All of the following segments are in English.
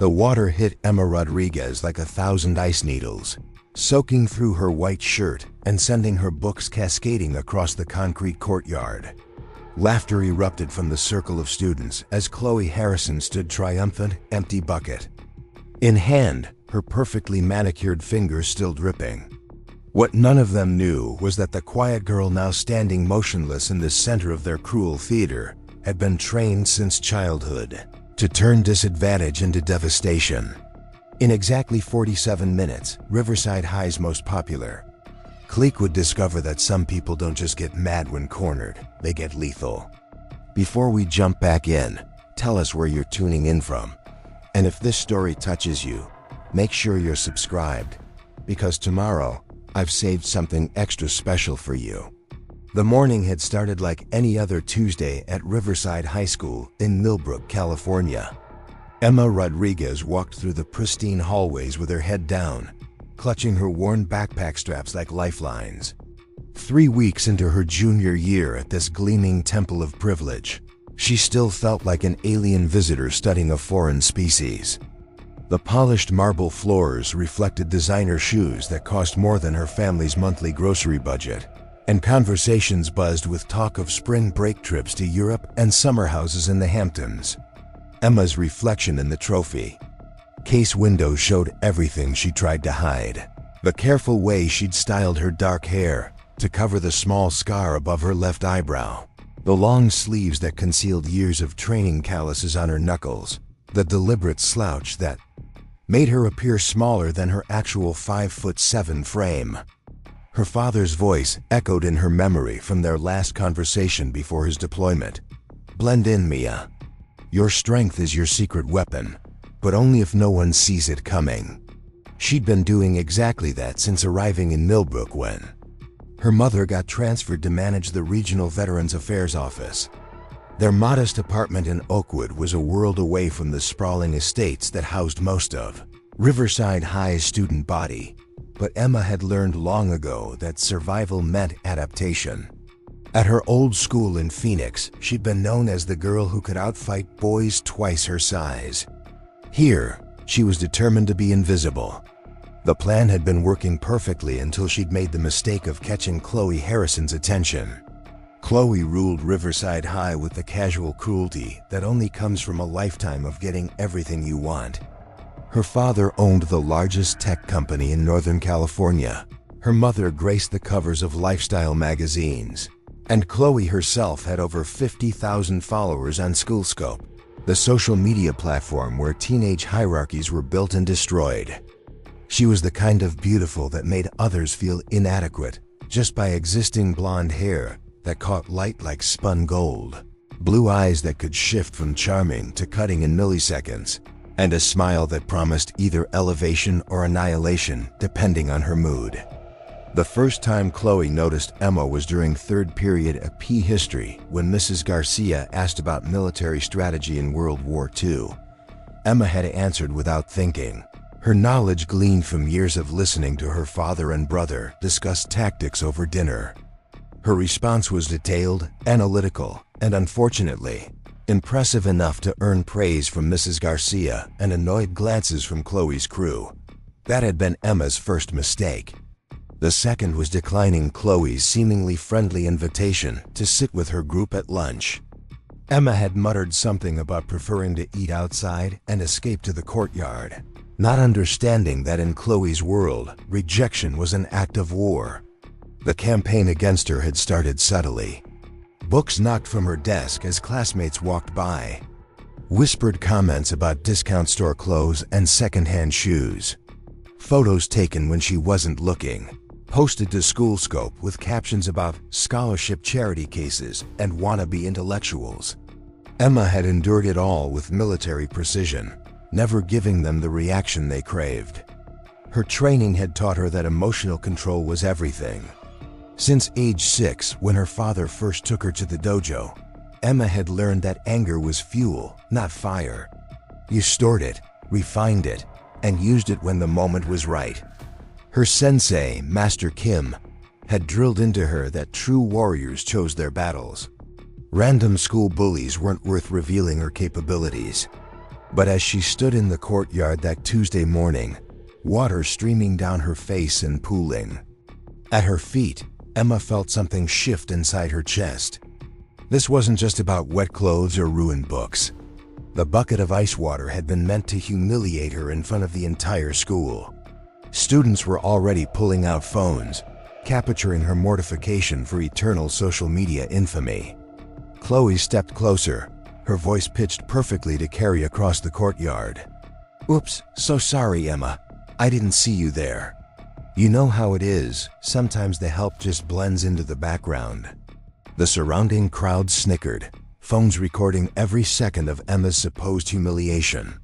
The water hit Emma Rodriguez like 1,000 ice needles, soaking through her white shirt and sending her books cascading across the concrete courtyard. Laughter erupted from the circle of students as Chloe Harrison stood triumphant, empty bucket in hand, her perfectly manicured fingers still dripping. What none of them knew was that the quiet girl now standing motionless in the center of their cruel theater had been trained since childhood to turn disadvantage into devastation. In exactly 47 minutes, Riverside High's most popular clique would discover that some people don't just get mad when cornered, they get lethal. Before we jump back in, tell us where you're tuning in from. And if this story touches you, make sure you're subscribed, because tomorrow, I've saved something extra special for you. The morning had started like any other Tuesday at Riverside High School in Millbrook, California. Emma Rodriguez walked through the pristine hallways with her head down, clutching her worn backpack straps like lifelines. 3 weeks into her junior year at this gleaming temple of privilege, she still felt like an alien visitor studying a foreign species. The polished marble floors reflected designer shoes that cost more than her family's monthly grocery budget, and conversations buzzed with talk of spring break trips to Europe and summer houses in the Hamptons. Emma's reflection in the trophy case window showed everything she tried to hide. The careful way she'd styled her dark hair to cover the small scar above her left eyebrow, the long sleeves that concealed years of training calluses on her knuckles, the deliberate slouch that made her appear smaller than her actual 5'7" frame. Her father's voice echoed in her memory from their last conversation before his deployment. "Blend in, Mia. Your strength is your secret weapon, but only if no one sees it coming." She'd been doing exactly that since arriving in Millbrook when her mother got transferred to manage the Regional Veterans Affairs Office. Their modest apartment in Oakwood was a world away from the sprawling estates that housed most of Riverside High's student body, but Emma had learned long ago that survival meant adaptation. At her old school in Phoenix, she'd been known as the girl who could outfight boys twice her size. Here, she was determined to be invisible. The plan had been working perfectly until she'd made the mistake of catching Chloe Harrison's attention. Chloe ruled Riverside High with the casual cruelty that only comes from a lifetime of getting everything you want. Her father owned the largest tech company in Northern California. Her mother graced the covers of lifestyle magazines. And Chloe herself had over 50,000 followers on Schoolscope, the social media platform where teenage hierarchies were built and destroyed. She was the kind of beautiful that made others feel inadequate just by existing. Blonde hair that caught light like spun gold, blue eyes that could shift from charming to cutting in milliseconds, and a smile that promised either elevation or annihilation depending on her mood. The first time Chloe noticed Emma was during third period of P history when Mrs. Garcia asked about military strategy in World War II. Emma had answered without thinking. Her knowledge gleaned from years of listening to her father and brother discuss tactics over dinner. Her response was detailed, analytical, and unfortunately, impressive enough to earn praise from Mrs. Garcia and annoyed glances from Chloe's crew. That had been Emma's first mistake. The second was declining Chloe's seemingly friendly invitation to sit with her group at lunch. Emma had muttered something about preferring to eat outside and escape to the courtyard, not understanding that in Chloe's world, rejection was an act of war. The campaign against her had started subtly. Books knocked from her desk as classmates walked by. Whispered comments about discount store clothes and secondhand shoes. Photos taken when she wasn't looking, posted to Schoolscope with captions about scholarship charity cases and wannabe intellectuals. Emma had endured it all with military precision, never giving them the reaction they craved. Her training had taught her that emotional control was everything. Since age 6, when her father first took her to the dojo, Emma had learned that anger was fuel, not fire. You stored it, refined it, and used it when the moment was right. Her sensei, Master Kim, had drilled into her that true warriors chose their battles. Random school bullies weren't worth revealing her capabilities. But as she stood in the courtyard that Tuesday morning, water streaming down her face and pooling at her feet, Emma felt something shift inside her chest. This wasn't just about wet clothes or ruined books. The bucket of ice water had been meant to humiliate her in front of the entire school. Students were already pulling out phones, capturing her mortification for eternal social media infamy. Chloe stepped closer, her voice pitched perfectly to carry across the courtyard. "Oops, so sorry, Emma. I didn't see you there. You know how it is, sometimes the help just blends into the background." The surrounding crowd snickered, phones recording every second of Emma's supposed humiliation.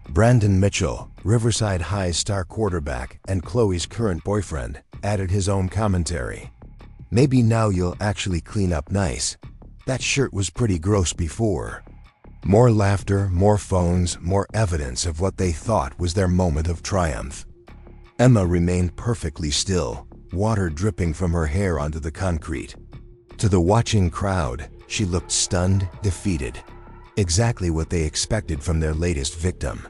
Brandon Mitchell, Riverside High's star quarterback and Chloe's current boyfriend, added his own commentary. "Maybe now you'll actually clean up nice. That shirt was pretty gross before." More laughter, more phones, more evidence of what they thought was their moment of triumph. Emma remained perfectly still, water dripping from her hair onto the concrete. To the watching crowd, she looked stunned, defeated. Exactly what they expected from their latest victim.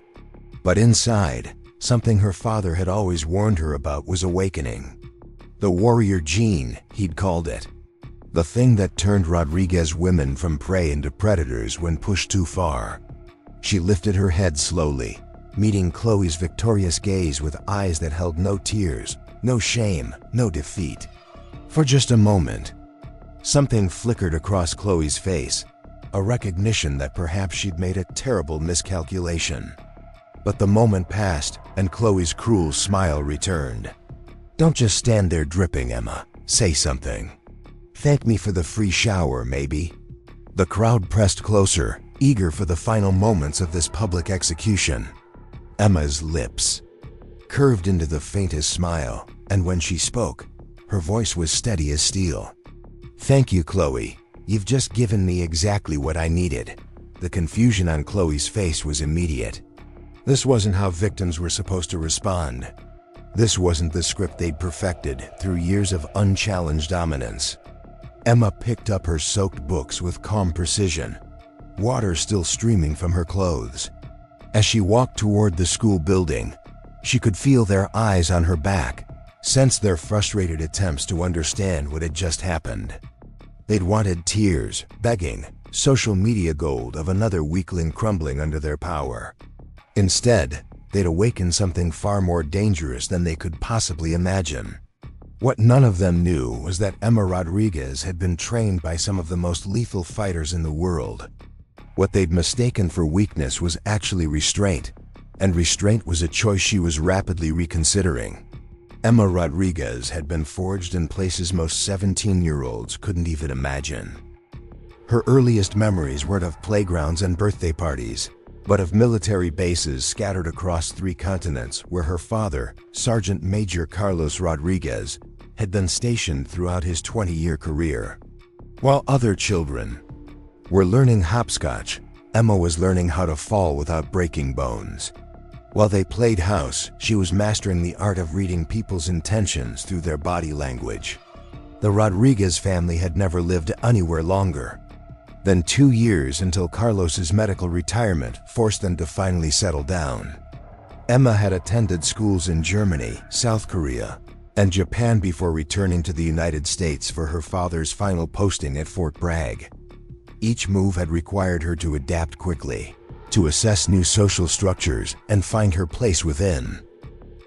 But inside, something her father had always warned her about was awakening. The warrior gene, he'd called it. The thing that turned Rodriguez women from prey into predators when pushed too far. She lifted her head slowly, meeting Chloe's victorious gaze with eyes that held no tears, no shame, no defeat. For just a moment, something flickered across Chloe's face, a recognition that perhaps she'd made a terrible miscalculation. But the moment passed, and Chloe's cruel smile returned. "Don't just stand there dripping, Emma. Say something. Thank me for the free shower, maybe." The crowd pressed closer, eager for the final moments of this public execution. Emma's lips curved into the faintest smile, and when she spoke, her voice was steady as steel. "Thank you, Chloe. You've just given me exactly what I needed." The confusion on Chloe's face was immediate. This wasn't how victims were supposed to respond. This wasn't the script they'd perfected through years of unchallenged dominance. Emma picked up her soaked books with calm precision, water still streaming from her clothes. As she walked toward the school building, she could feel their eyes on her back, sense their frustrated attempts to understand what had just happened. They'd wanted tears, begging, social media gold of another weakling crumbling under their power. Instead, they'd awakened something far more dangerous than they could possibly imagine. What none of them knew was that Emma Rodriguez had been trained by some of the most lethal fighters in the world. What they'd mistaken for weakness was actually restraint, and restraint was a choice she was rapidly reconsidering. Emma Rodriguez had been forged in places most 17-year-olds couldn't even imagine. Her earliest memories weren't of playgrounds and birthday parties, but of military bases scattered across 3 continents where her father, Sergeant Major Carlos Rodriguez, had been stationed throughout his 20-year career. While other children were learning hopscotch, Emma was learning how to fall without breaking bones. While they played house, she was mastering the art of reading people's intentions through their body language. The Rodriguez family had never lived anywhere longer than 2 years until Carlos's medical retirement forced them to finally settle down. Emma had attended schools in Germany, South Korea, and Japan before returning to the United States for her father's final posting at Fort Bragg. Each move had required her to adapt quickly, to assess new social structures and find her place within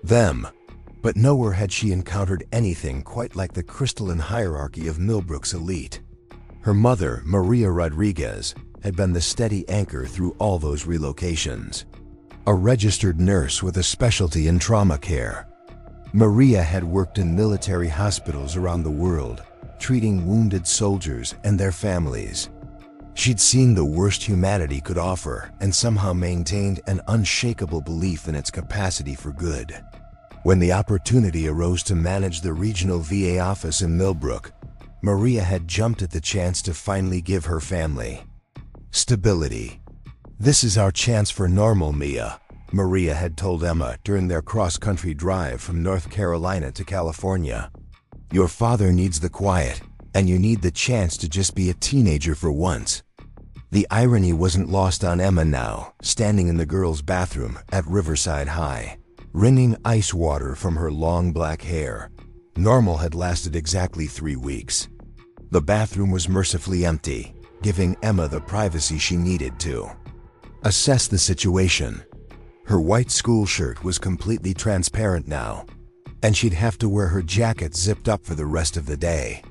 them. But nowhere had she encountered anything quite like the crystalline hierarchy of Millbrook's elite. Her mother, Maria Rodriguez, had been the steady anchor through all those relocations. A registered nurse with a specialty in trauma care, Maria had worked in military hospitals around the world, treating wounded soldiers and their families. She'd seen the worst humanity could offer and somehow maintained an unshakable belief in its capacity for good. When the opportunity arose to manage the regional VA office in Millbrook, Maria had jumped at the chance to finally give her family stability. "This is our chance for normal, Mia," Maria had told Emma during their cross-country drive from North Carolina to California. "Your father needs the quiet, and you need the chance to just be a teenager for once." The irony wasn't lost on Emma now, standing in the girls' bathroom at Riverside High, wringing ice water from her long black hair. Normal had lasted exactly 3 weeks. The bathroom was mercifully empty, giving Emma the privacy she needed to assess the situation. Her white school shirt was completely transparent now, and she'd have to wear her jacket zipped up for the rest of the day.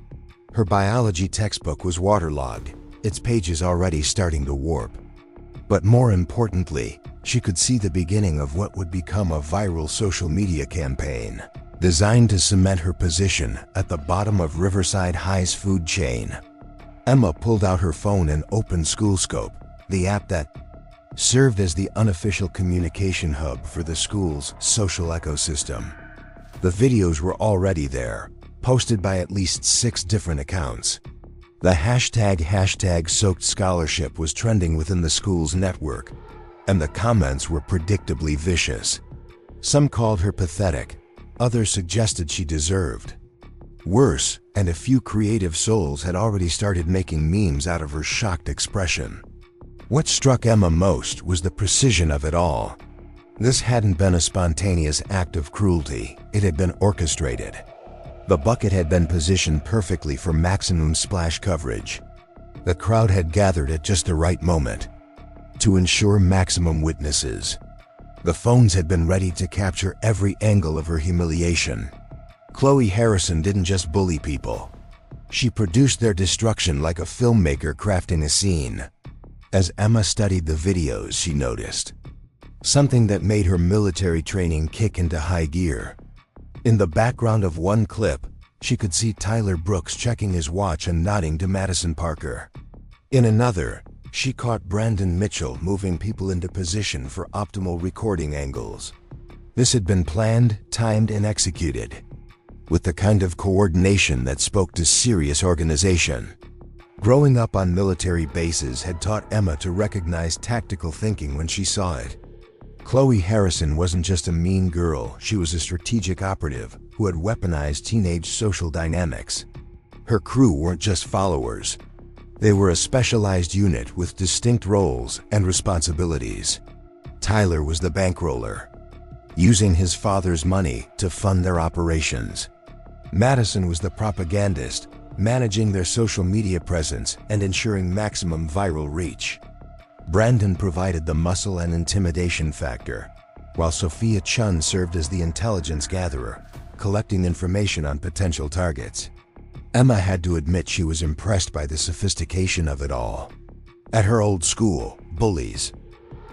Her biology textbook was waterlogged, its pages already starting to warp. But more importantly, she could see the beginning of what would become a viral social media campaign, designed to cement her position at the bottom of Riverside High's food chain. Emma pulled out her phone and opened SchoolScope, the app that served as the unofficial communication hub for the school's social ecosystem. The videos were already there, posted by at least 6 different accounts. The hashtag soaked scholarship was trending within the school's network, and the comments were predictably vicious. Some called her pathetic, others suggested she deserved worse, and a few creative souls had already started making memes out of her shocked expression. What struck Emma most was the precision of it all. This hadn't been a spontaneous act of cruelty, it had been orchestrated. The bucket had been positioned perfectly for maximum splash coverage. The crowd had gathered at just the right moment to ensure maximum witnesses. The phones had been ready to capture every angle of her humiliation. Chloe Harrison didn't just bully people. She produced their destruction like a filmmaker crafting a scene. As Emma studied the videos, she noticed something that made her military training kick into high gear. In the background of one clip, she could see Tyler Brooks checking his watch and nodding to Madison Parker. In another, she caught Brandon Mitchell moving people into position for optimal recording angles. This had been planned, timed, and executed with the kind of coordination that spoke to serious organization. Growing up on military bases had taught Emma to recognize tactical thinking when she saw it. Chloe Harrison wasn't just a mean girl, she was a strategic operative who had weaponized teenage social dynamics. Her crew weren't just followers. They were a specialized unit with distinct roles and responsibilities. Tyler was the bankroller, using his father's money to fund their operations. Madison was the propagandist, managing their social media presence and ensuring maximum viral reach. Brandon provided the muscle and intimidation factor, while Sophia Chun served as the intelligence gatherer, collecting information on potential targets. Emma had to admit she was impressed by the sophistication of it all. At her old school, bullies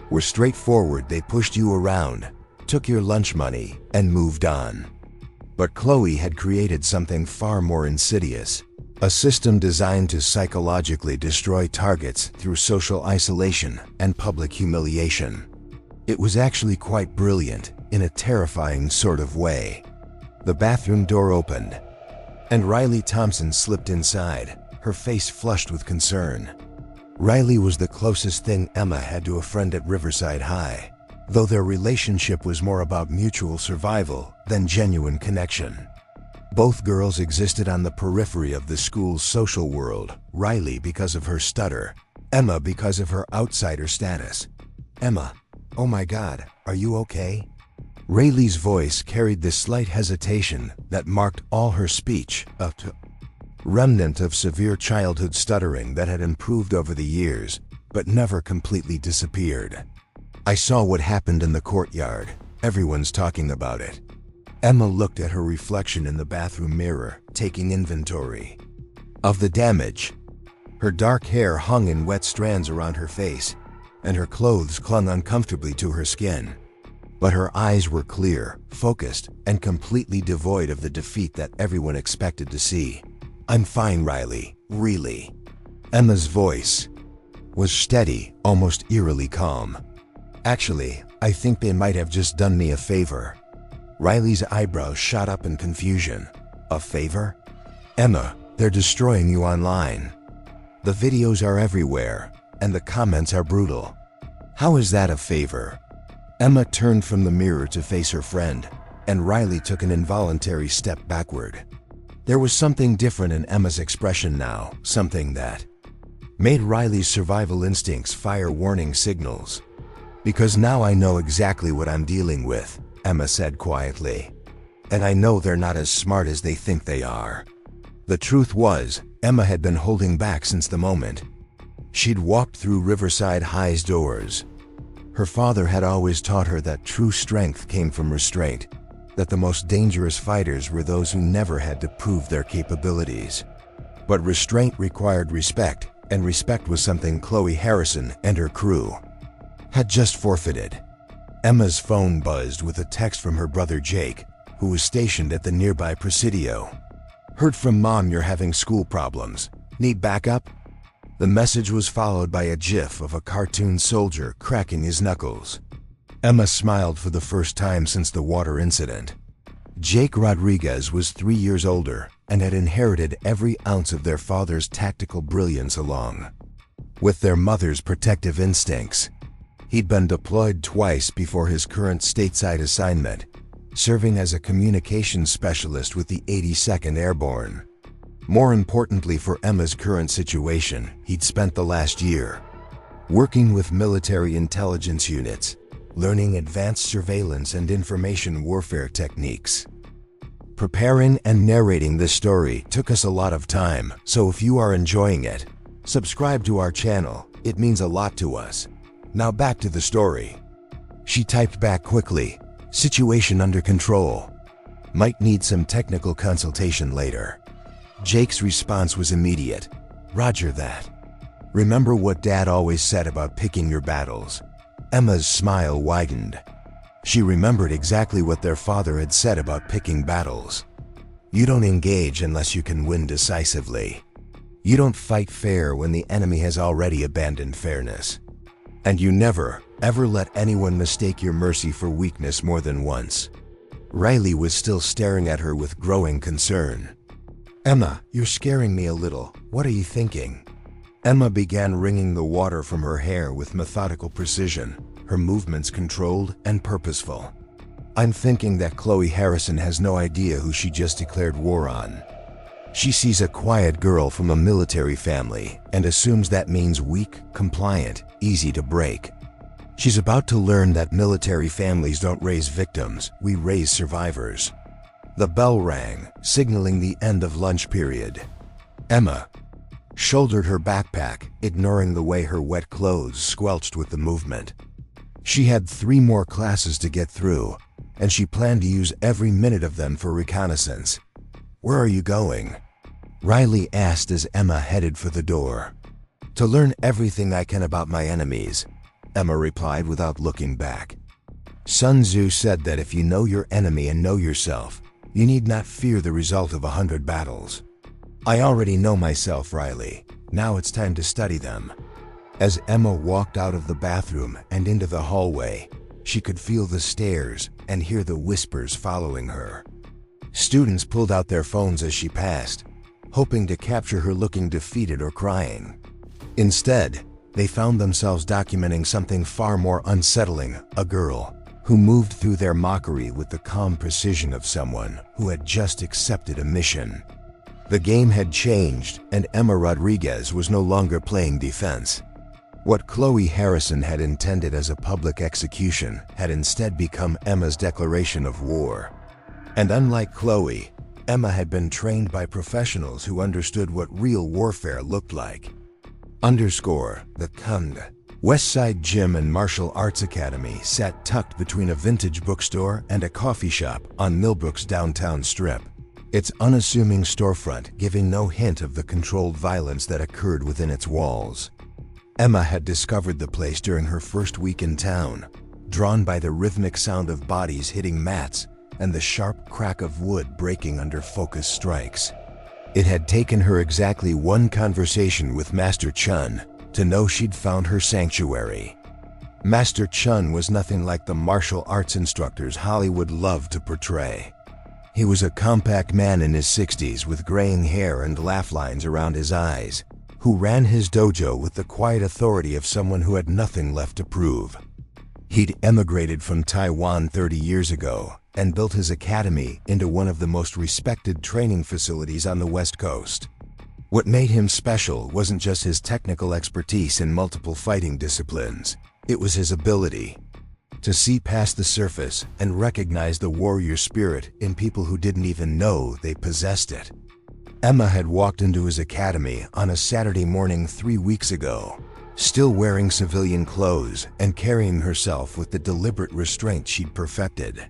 were straightforward. They pushed you around, took your lunch money, and moved on. But Chloe had created something far more insidious, a system designed to psychologically destroy targets through social isolation and public humiliation. It was actually quite brilliant, in a terrifying sort of way. The bathroom door opened, and Riley Thompson slipped inside, her face flushed with concern. Riley was the closest thing Emma had to a friend at Riverside High, though their relationship was more about mutual survival than genuine connection. Both girls existed on the periphery of the school's social world, Riley because of her stutter, Emma because of her outsider status. "Emma, oh my God, are you okay?" Riley's voice carried the slight hesitation that marked all her speech, a remnant of severe childhood stuttering that had improved over the years, but never completely disappeared. "I saw what happened in the courtyard. Everyone's talking about it." Emma looked at her reflection in the bathroom mirror, taking inventory of the damage. Her dark hair hung in wet strands around her face, and her clothes clung uncomfortably to her skin. But her eyes were clear, focused, and completely devoid of the defeat that everyone expected to see. "I'm fine, Riley, really." Emma's voice was steady, almost eerily calm. "Actually, I think they might have just done me a favor." Riley's eyebrows shot up in confusion. "A favor?" "Emma, they're destroying you online. The videos are everywhere, and the comments are brutal." "How is that a favor?" Emma turned from the mirror to face her friend, and Riley took an involuntary step backward. There was something different in Emma's expression now, something that made Riley's survival instincts fire warning signals. "Because now I know exactly what I'm dealing with," Emma said quietly. "And I know they're not as smart as they think they are." The truth was, Emma had been holding back since the moment she'd walked through Riverside High's doors. Her father had always taught her that true strength came from restraint, that the most dangerous fighters were those who never had to prove their capabilities. But restraint required respect, and respect was something Chloe Harrison and her crew had just forfeited. Emma's phone buzzed with a text from her brother Jake, who was stationed at the nearby Presidio. "Heard from Mom you're having school problems. Need backup?" The message was followed by a gif of a cartoon soldier cracking his knuckles. Emma smiled for the first time since the water incident. Jake Rodriguez was 3 years older and had inherited every ounce of their father's tactical brilliance along with their mother's protective instincts. He'd been deployed twice before his current stateside assignment, serving as a communications specialist with the 82nd Airborne. More importantly for Emma's current situation, he'd spent the last year working with military intelligence units, learning advanced surveillance and information warfare techniques. Preparing and narrating this story took us a lot of time, so if you are enjoying it, subscribe to our channel. It means a lot to us. Now back to the story. She typed back quickly, "Situation under control. Might need some technical consultation later." Jake's response was immediate. "Roger that. Remember what Dad always said about picking your battles?" Emma's smile widened. She remembered exactly what their father had said about picking battles. "You don't engage unless you can win decisively. You don't fight fair when the enemy has already abandoned fairness. And you never, ever let anyone mistake your mercy for weakness more than once." Riley was still staring at her with growing concern. "Emma, you're scaring me a little. What are you thinking?" Emma began wringing the water from her hair with methodical precision, her movements controlled and purposeful. "I'm thinking that Chloe Harrison has no idea who she just declared war on. She sees a quiet girl from a military family and assumes that means weak, compliant, easy to break. She's about to learn that military families don't raise victims, we raise survivors." The bell rang, signaling the end of lunch period. Emma shouldered her backpack, ignoring the way her wet clothes squelched with the movement. She had 3 more classes to get through, and she planned to use every minute of them for reconnaissance. "Where are you going?" Riley asked as Emma headed for the door. "To learn everything I can about my enemies," Emma replied without looking back. Sun Tzu said that if you know your enemy and know yourself, you need not fear the result of 100 battles. "I already know myself, Riley. Now it's time to study them." As Emma walked out of the bathroom and into the hallway, she could feel the stares and hear the whispers following her. Students pulled out their phones as she passed, hoping to capture her looking defeated or crying. Instead, they found themselves documenting something far more unsettling: a girl who moved through their mockery with the calm precision of someone who had just accepted a mission. The game had changed, and Emma Rodriguez was no longer playing defense. What Chloe Harrison had intended as a public execution had instead become Emma's declaration of war. And unlike Chloe, Emma had been trained by professionals who understood what real warfare looked like. The Kund Westside Gym and Martial Arts Academy sat tucked between a vintage bookstore and a coffee shop on Millbrook's downtown strip, its unassuming storefront giving no hint of the controlled violence that occurred within its walls. Emma had discovered the place during her first week in town, drawn by the rhythmic sound of bodies hitting mats and the sharp crack of wood breaking under focus strikes. It had taken her exactly 1 conversation with Master Chun to know she'd found her sanctuary. Master Chun was nothing like the martial arts instructors Hollywood loved to portray. He was a compact man in his 60s with graying hair and laugh lines around his eyes, who ran his dojo with the quiet authority of someone who had nothing left to prove. He'd emigrated from Taiwan 30 years ago and built his academy into one of the most respected training facilities on the West Coast. What made him special wasn't just his technical expertise in multiple fighting disciplines. It was his ability to see past the surface and recognize the warrior spirit in people who didn't even know they possessed it. Emma had walked into his academy on a Saturday morning 3 weeks ago, still wearing civilian clothes and carrying herself with the deliberate restraint she'd perfected.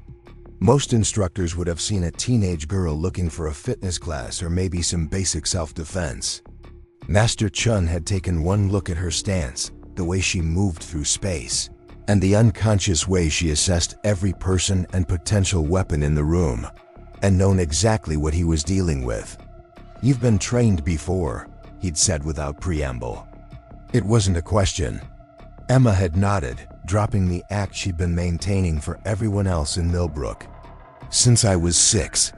Most instructors would have seen a teenage girl looking for a fitness class or maybe some basic self-defense. Master Chun had taken one look at her stance, the way she moved through space, and the unconscious way she assessed every person and potential weapon in the room, and known exactly what he was dealing with. "You've been trained before," he'd said without preamble. It wasn't a question. Emma had nodded, dropping the act she'd been maintaining for everyone else in Millbrook. "Since I was 6.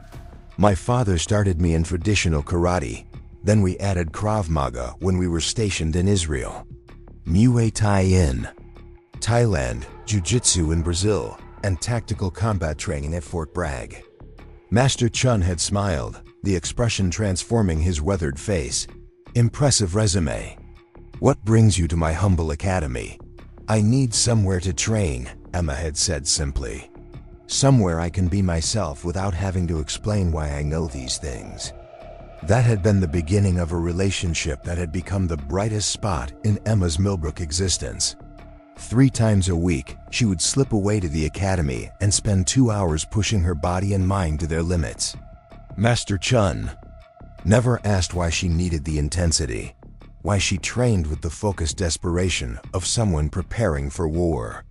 My father started me in traditional karate, then we added Krav Maga when we were stationed in Israel, Muay Thai in Thailand, Jiu-Jitsu in Brazil, and tactical combat training at Fort Bragg." Master Chun had smiled, the expression transforming his weathered face. "Impressive resume. What brings you to my humble academy?" "I need somewhere to train," Emma had said simply. "Somewhere I can be myself without having to explain why I know these things." That had been the beginning of a relationship that had become the brightest spot in Emma's Millbrook existence. 3 times a week, she would slip away to the academy and spend 2 hours pushing her body and mind to their limits. Master Chun never asked why she needed the intensity, why she trained with the focused desperation of someone preparing for war.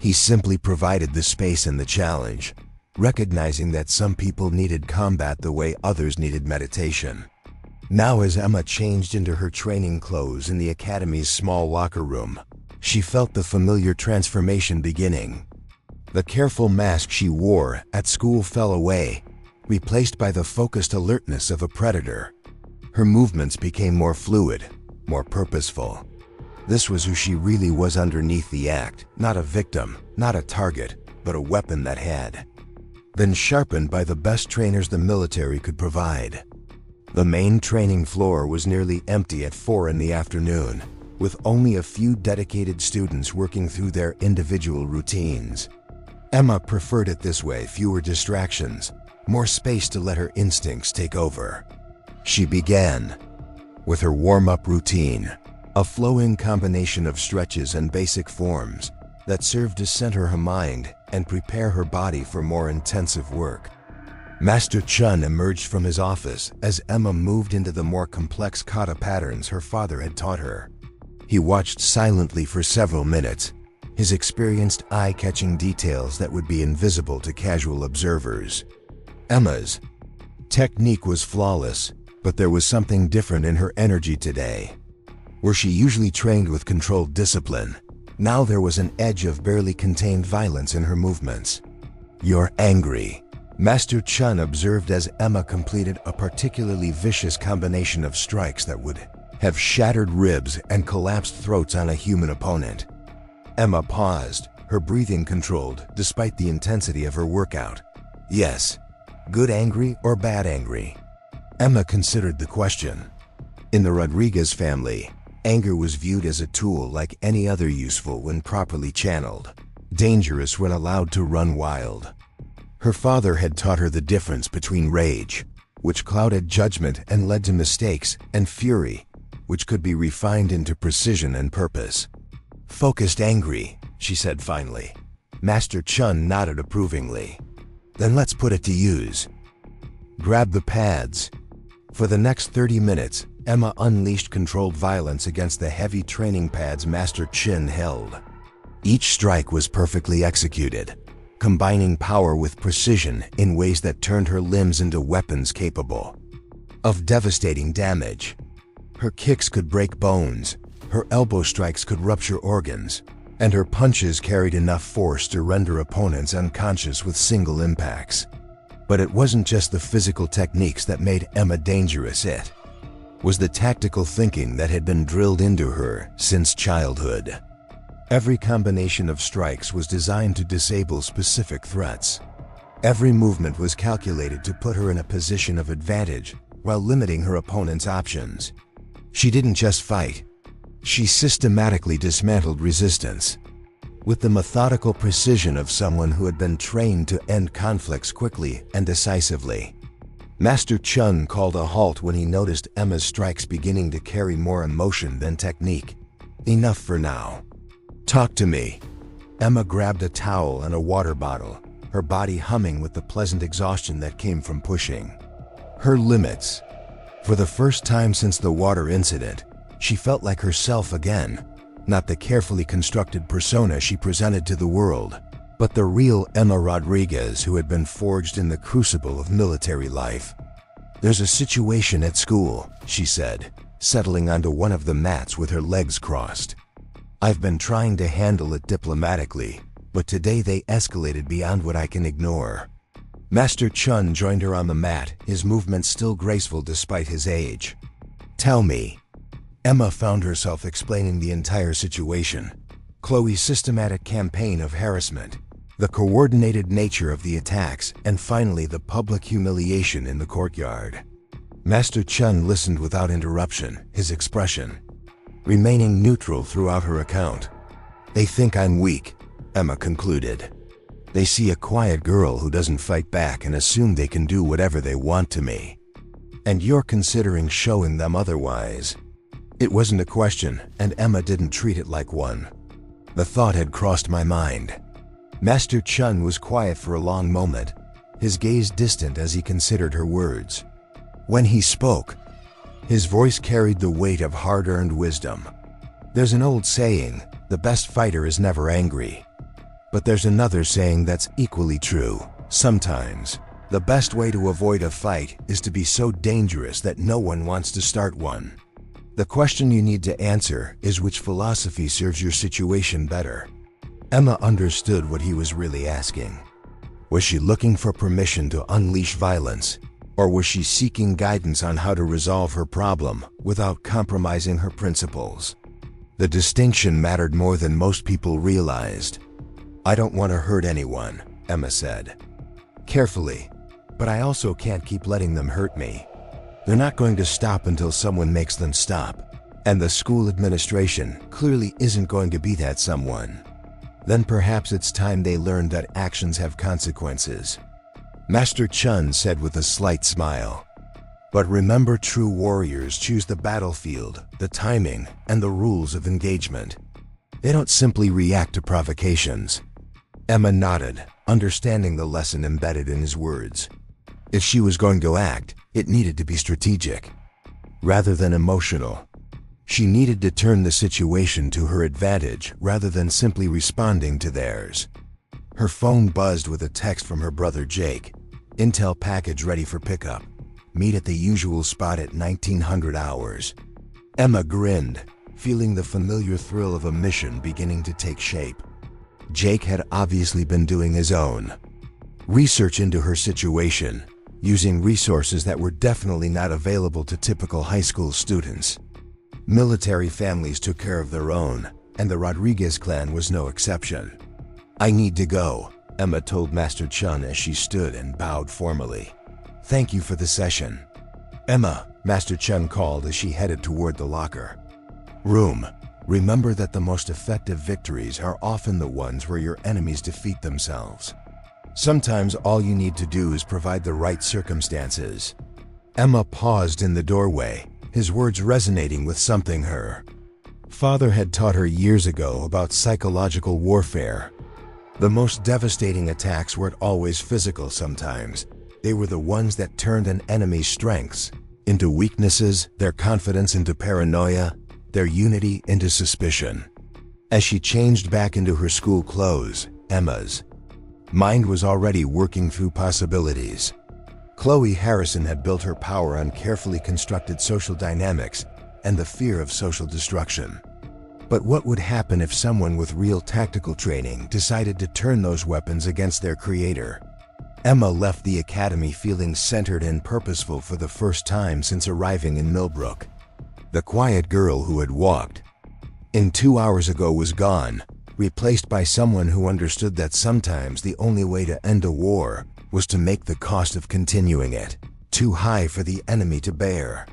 He simply provided the space and the challenge, recognizing that some people needed combat the way others needed meditation. Now, as Emma changed into her training clothes in the academy's small locker room, she felt the familiar transformation beginning. The careful mask she wore at school fell away, replaced by the focused alertness of a predator. Her movements became more fluid, more purposeful. This was who she really was underneath the act, not a victim, not a target, but a weapon that had been sharpened by the best trainers the military could provide. The main training floor was nearly empty at 4 in the afternoon, with only a few dedicated students working through their individual routines. Emma preferred it this way: fewer distractions, more space to let her instincts take over. She began with her warm-up routine, a flowing combination of stretches and basic forms that served to center her mind and prepare her body for more intensive work. Master Chun emerged from his office as Emma moved into the more complex kata patterns her father had taught her. He watched silently for several minutes, his experienced eye-catching details that would be invisible to casual observers. Emma's technique was flawless, but there was something different in her energy today. Where she usually trained with controlled discipline, now there was an edge of barely contained violence in her movements. "You're angry," Master Chun observed as Emma completed a particularly vicious combination of strikes that would have shattered ribs and collapsed throats on a human opponent. Emma paused, her breathing controlled despite the intensity of her workout. "Yes. Good angry or bad angry?" Emma considered the question. In the Rodriguez family, anger was viewed as a tool like any other, useful when properly channeled, dangerous when allowed to run wild. Her father had taught her the difference between rage, which clouded judgment and led to mistakes, and fury, which could be refined into precision and purpose. "Focused angry," she said finally. Master Chun nodded approvingly. "Then let's put it to use. Grab the pads." For the next 30 minutes, Emma unleashed controlled violence against the heavy training pads Master Chun held. Each strike was perfectly executed, combining power with precision in ways that turned her limbs into weapons capable of devastating damage. Her kicks could break bones, her elbow strikes could rupture organs, and her punches carried enough force to render opponents unconscious with single impacts. But it wasn't just the physical techniques that made Emma dangerous, it was the tactical thinking that had been drilled into her since childhood. Every combination of strikes was designed to disable specific threats. Every movement was calculated to put her in a position of advantage, while limiting her opponent's options. She didn't just fight. She systematically dismantled resistance. With the methodical precision of someone who had been trained to end conflicts quickly and decisively. Master Chun called a halt when he noticed Emma's strikes beginning to carry more emotion than technique. Enough for now. Talk to me. Emma grabbed a towel and a water bottle, her body humming with the pleasant exhaustion that came from pushing. Her limits. For the first time since the water incident, she felt like herself again. Not the carefully constructed persona she presented to the world, but the real Emma Rodriguez who had been forged in the crucible of military life. "There's a situation at school," she said, settling onto one of the mats with her legs crossed. "I've been trying to handle it diplomatically, but today they escalated beyond what I can ignore." Master Chun joined her on the mat, his movements still graceful despite his age. "Tell me." Emma found herself explaining the entire situation. Chloe's systematic campaign of harassment, the coordinated nature of the attacks, and finally the public humiliation in the courtyard. Master Chun listened without interruption, his expression remaining neutral throughout her account. "They think I'm weak," Emma concluded. "They see a quiet girl who doesn't fight back and assume they can do whatever they want to me. And you're considering showing them otherwise." It wasn't a question, and Emma didn't treat it like one. The thought had crossed my mind. Master Chun was quiet for a long moment, his gaze distant as he considered her words. When he spoke, his voice carried the weight of hard-earned wisdom. There's an old saying, the best fighter is never angry. But there's another saying that's equally true. Sometimes, the best way to avoid a fight is to be so dangerous that no one wants to start one. The question you need to answer is which philosophy serves your situation better. Emma understood what he was really asking. Was she looking for permission to unleash violence, or was she seeking guidance on how to resolve her problem without compromising her principles? The distinction mattered more than most people realized. "I don't want to hurt anyone," Emma said. "Carefully, but I also can't keep letting them hurt me. They're not going to stop until someone makes them stop, and the school administration clearly isn't going to be that someone. Then perhaps it's time they learned that actions have consequences," Master Chun said with a slight smile. "But remember, true warriors choose the battlefield, the timing, and the rules of engagement. They don't simply react to provocations." Emma nodded, understanding the lesson embedded in his words. If she was going to act, it needed to be strategic, rather than emotional. She needed to turn the situation to her advantage rather than simply responding to theirs. Her phone buzzed with a text from her brother Jake. "Intel package ready for pickup. Meet at the usual spot at 1900 hours." Emma grinned, feeling the familiar thrill of a mission beginning to take shape. Jake had obviously been doing his own research into her situation, using resources that were definitely not available to typical high school students. Military families took care of their own, and the Rodriguez clan was no exception. "I need to go," Emma told Master Chun as she stood and bowed formally. "Thank you for the session." "Emma," Master Chun called as she headed toward the locker room. "Remember that the most effective victories are often the ones where your enemies defeat themselves. Sometimes all you need to do is provide the right circumstances." Emma paused in the doorway, his words resonating with something her father had taught her years ago about psychological warfare. The most devastating attacks weren't always physical sometimes. They were the ones that turned an enemy's strengths into weaknesses, their confidence into paranoia, their unity into suspicion. As she changed back into her school clothes, Emma's mind was already working through possibilities. Chloe Harrison had built her power on carefully constructed social dynamics and the fear of social destruction. But what would happen if someone with real tactical training decided to turn those weapons against their creator? Emma left the academy feeling centered and purposeful for the first time since arriving in Millbrook. The quiet girl who had walked in 2 hours ago was gone, replaced by someone who understood that sometimes the only way to end a war was to make the cost of continuing it too high for the enemy to bear.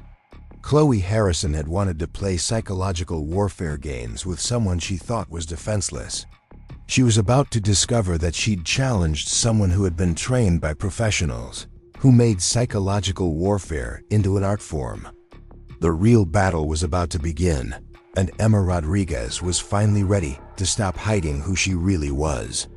Chloe Harrison had wanted to play psychological warfare games with someone she thought was defenseless. She was about to discover that she'd challenged someone who had been trained by professionals, who made psychological warfare into an art form. The real battle was about to begin, and Emma Rodriguez was finally ready to stop hiding who she really was.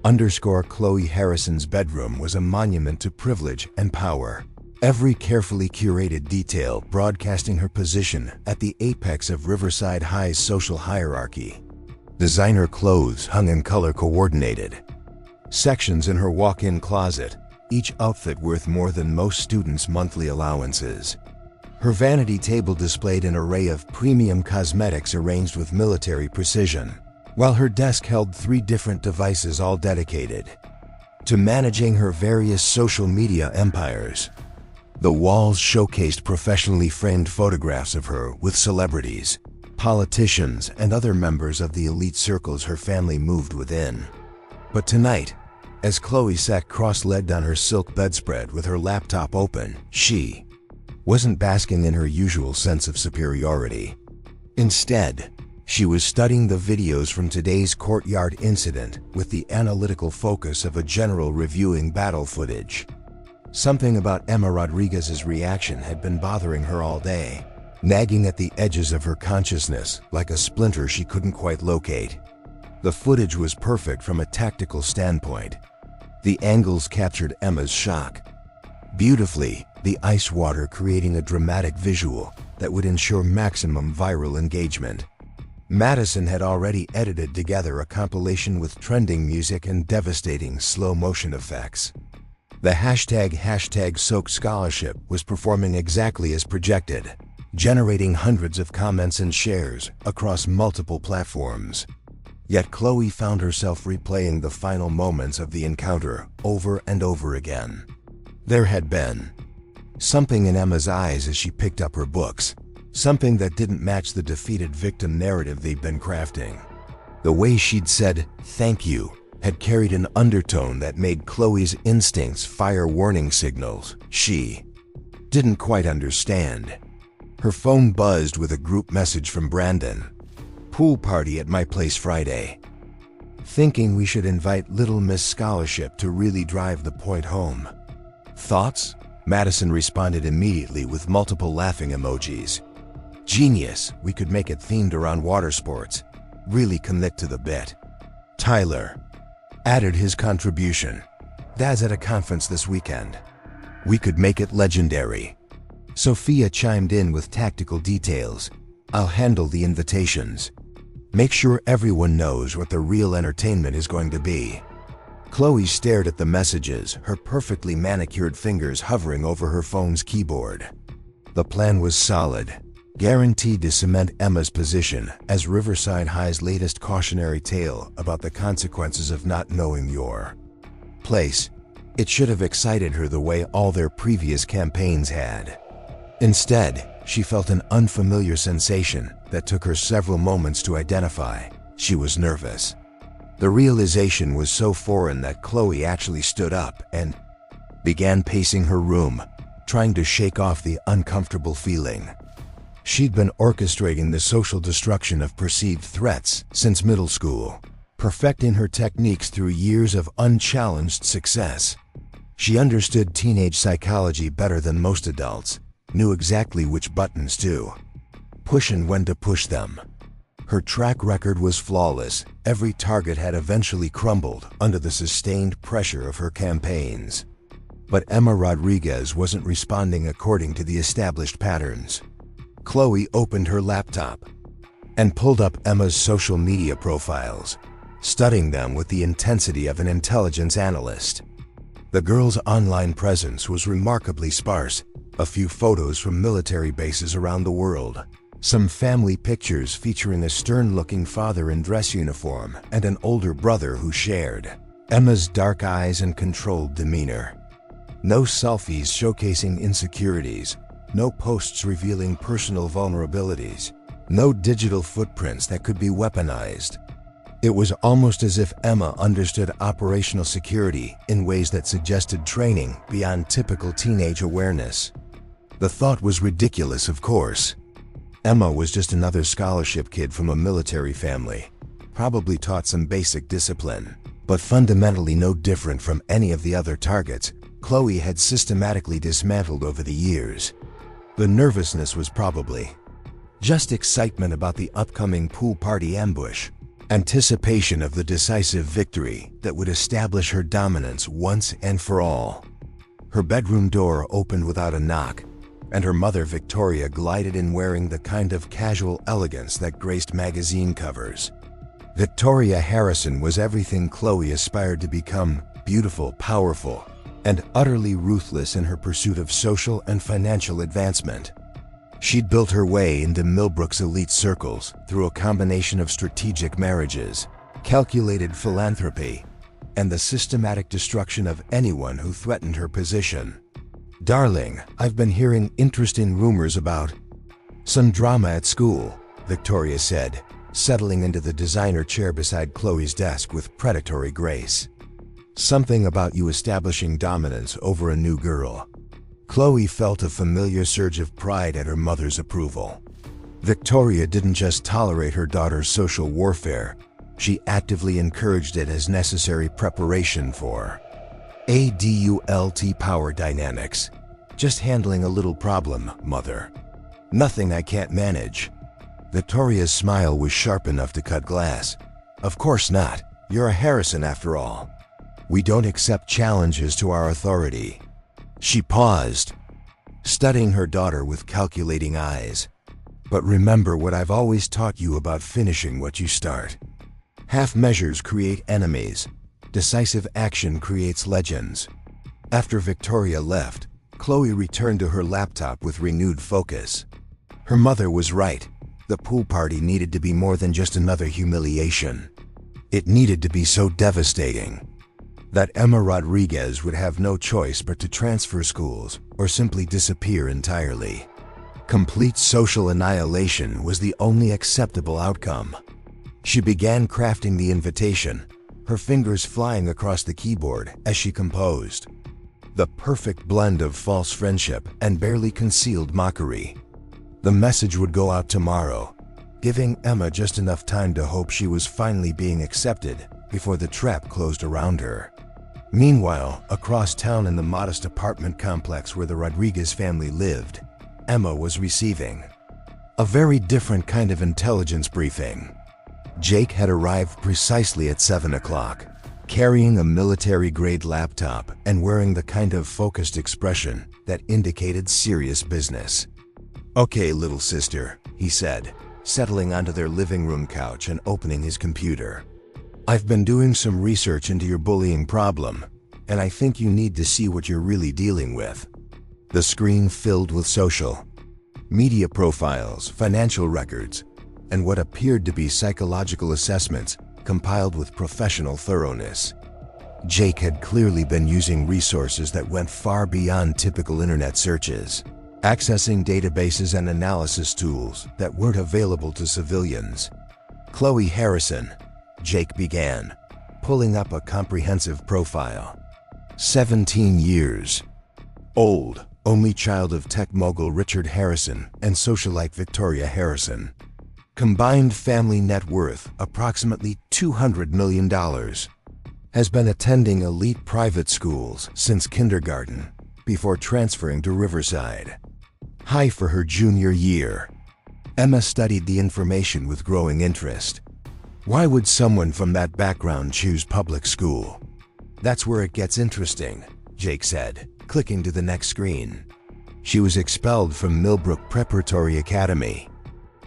Chloe Harrison's bedroom was a monument to privilege and power, every carefully curated detail broadcasting her position at the apex of Riverside High's social hierarchy. Designer clothes hung in color-coordinated sections in her walk-in closet, each outfit worth more than most students' monthly allowances. Her vanity table displayed an array of premium cosmetics arranged with military precision, while her desk held 3 different devices all dedicated to managing her various social media empires. The walls showcased professionally framed photographs of her with celebrities, politicians, and other members of the elite circles her family moved within. But tonight, as Chloe sat cross-legged on her silk bedspread with her laptop open, she wasn't basking in her usual sense of superiority. Instead, she was studying the videos from today's courtyard incident with the analytical focus of a general reviewing battle footage. Something about Emma Rodriguez's reaction had been bothering her all day, nagging at the edges of her consciousness like a splinter she couldn't quite locate. The footage was perfect from a tactical standpoint. The angles captured Emma's shock beautifully, the ice water creating a dramatic visual that would ensure maximum viral engagement. Madison had already edited together a compilation with trending music and devastating slow-motion effects. The hashtag Soak Scholarship was performing exactly as projected, generating hundreds of comments and shares across multiple platforms. Yet Chloe found herself replaying the final moments of the encounter over and over again. There had been something in Emma's eyes as she picked up her books, something that didn't match the defeated victim narrative they'd been crafting. The way she'd said, "thank you," had carried an undertone that made Chloe's instincts fire warning signals she didn't quite understand. Her phone buzzed with a group message from Brandon. "Pool party at my place Friday. Thinking we should invite Little Miss Scholarship to really drive the point home. Thoughts?" Madison responded immediately with multiple laughing emojis. "Genius, we could make it themed around water sports. Really commit to the bit." Tyler added his contribution. "Dad's at a conference this weekend. We could make it legendary." Sophia chimed in with tactical details. "I'll handle the invitations. Make sure everyone knows what the real entertainment is going to be." Chloe stared at the messages, her perfectly manicured fingers hovering over her phone's keyboard. The plan was solid, guaranteed to cement Emma's position as Riverside High's latest cautionary tale about the consequences of not knowing your place. It should have excited her the way all their previous campaigns had. Instead, she felt an unfamiliar sensation that took her several moments to identify. She was nervous. The realization was so foreign that Chloe actually stood up and began pacing her room, trying to shake off the uncomfortable feeling. She'd been orchestrating the social destruction of perceived threats since middle school, perfecting her techniques through years of unchallenged success. She understood teenage psychology better than most adults, knew exactly which buttons to push and when to push them. Her track record was flawless. Every target had eventually crumbled under the sustained pressure of her campaigns. But Emma Rodriguez wasn't responding according to the established patterns. Chloe opened her laptop and pulled up Emma's social media profiles, studying them with the intensity of an intelligence analyst. The girl's online presence was remarkably sparse. A few photos from military bases around the world, some family pictures featuring a stern-looking father in dress uniform and an older brother who shared Emma's dark eyes and controlled demeanor. No selfies showcasing insecurities, no posts revealing personal vulnerabilities, no digital footprints that could be weaponized. It was almost as if Emma understood operational security in ways that suggested training beyond typical teenage awareness. The thought was ridiculous, of course. Emma was just another scholarship kid from a military family, probably taught some basic discipline, but fundamentally no different from any of the other targets Chloe had systematically dismantled over the years. The nervousness was probably just excitement about the upcoming pool party ambush, anticipation of the decisive victory that would establish her dominance once and for all. Her bedroom door opened without a knock, and her mother, Victoria, glided in wearing the kind of casual elegance that graced magazine covers. Victoria Harrison was everything Chloe aspired to become: beautiful, powerful, and utterly ruthless in her pursuit of social and financial advancement. She'd built her way into Millbrook's elite circles through a combination of strategic marriages, calculated philanthropy, and the systematic destruction of anyone who threatened her position. "Darling, I've been hearing interesting rumors about some drama at school," Victoria said, settling into the designer chair beside Chloe's desk with predatory grace. "Something about you establishing dominance over a new girl." Chloe felt a familiar surge of pride at her mother's approval. Victoria didn't just tolerate her daughter's social warfare, she actively encouraged it as necessary preparation for ADULT power dynamics. "Just handling a little problem, Mother. Nothing I can't manage." Victoria's smile was sharp enough to cut glass. "Of course not. You're a Harrison after all. We don't accept challenges to our authority." She paused, studying her daughter with calculating eyes. "But remember what I've always taught you about finishing what you start. Half measures create enemies. Decisive action creates legends." After Victoria left, Chloe returned to her laptop with renewed focus. Her mother was right. The pool party needed to be more than just another humiliation. It needed to be so devastating that Emma Rodriguez would have no choice but to transfer schools or simply disappear entirely. Complete social annihilation was the only acceptable outcome. She began crafting the invitation, her fingers flying across the keyboard as she composed. The perfect blend of false friendship and barely concealed mockery. The message would go out tomorrow, giving Emma just enough time to hope she was finally being accepted before the trap closed around her. Meanwhile, across town in the modest apartment complex where the Rodriguez family lived, Emma was receiving a very different kind of intelligence briefing. Jake had arrived precisely at 7 o'clock, carrying a military-grade laptop and wearing the kind of focused expression that indicated serious business. "Okay, little sister," he said, settling onto their living room couch and opening his computer. "I've been doing some research into your bullying problem, and I think you need to see what you're really dealing with." The screen filled with social media profiles, financial records, and what appeared to be psychological assessments compiled with professional thoroughness. Jake had clearly been using resources that went far beyond typical internet searches, accessing databases and analysis tools that weren't available to civilians. "Chloe Harrison," Jake began, pulling up a comprehensive profile. 17 years old, only child of tech mogul Richard Harrison and socialite Victoria Harrison. Combined family net worth approximately $200 million. Has been attending elite private schools since kindergarten, before transferring to Riverside High for her junior year. Emma studied the information with growing interest. Why would someone from that background choose public school? "That's where it gets interesting," Jake said, clicking to the next screen. She was expelled from Millbrook Preparatory Academy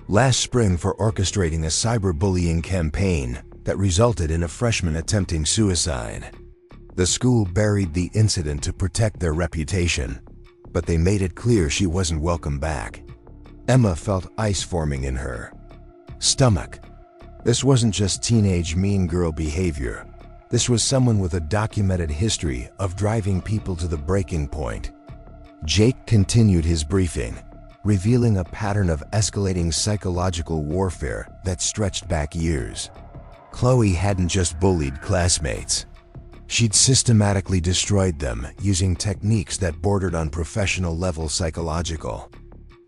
last spring for orchestrating a cyberbullying campaign that resulted in a freshman attempting suicide. The school buried the incident to protect their reputation, but they made it clear she wasn't welcome back. Emma felt ice forming in her stomach. This wasn't just teenage mean girl behavior. This was someone with a documented history of driving people to the breaking point. Jake continued his briefing, revealing a pattern of escalating psychological warfare that stretched back years. Chloe hadn't just bullied classmates. She'd systematically destroyed them using techniques that bordered on professional-level psychological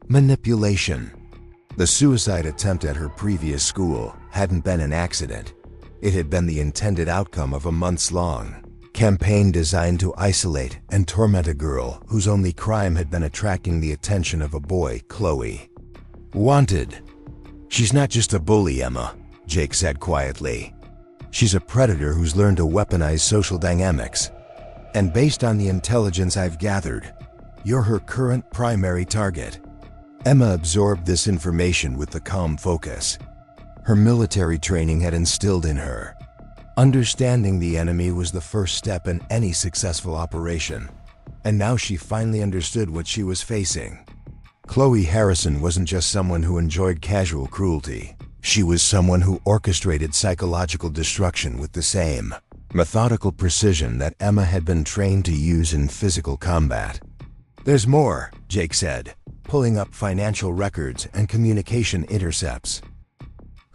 manipulation. The suicide attempt at her previous school hadn't been an accident. It had been the intended outcome of a months-long campaign designed to isolate and torment a girl whose only crime had been attracting the attention of a boy, Chloe. Wanted. She's not just a bully, Emma, Jake said quietly. She's a predator who's learned to weaponize social dynamics. And based on the intelligence I've gathered, you're her current primary target. Emma absorbed this information with the calm focus her military training had instilled in her. Understanding the enemy was the first step in any successful operation, and now she finally understood what she was facing. Chloe Harrison wasn't just someone who enjoyed casual cruelty. She was someone who orchestrated psychological destruction with the same methodical precision that Emma had been trained to use in physical combat. There's more, Jake said, pulling up financial records and communication intercepts.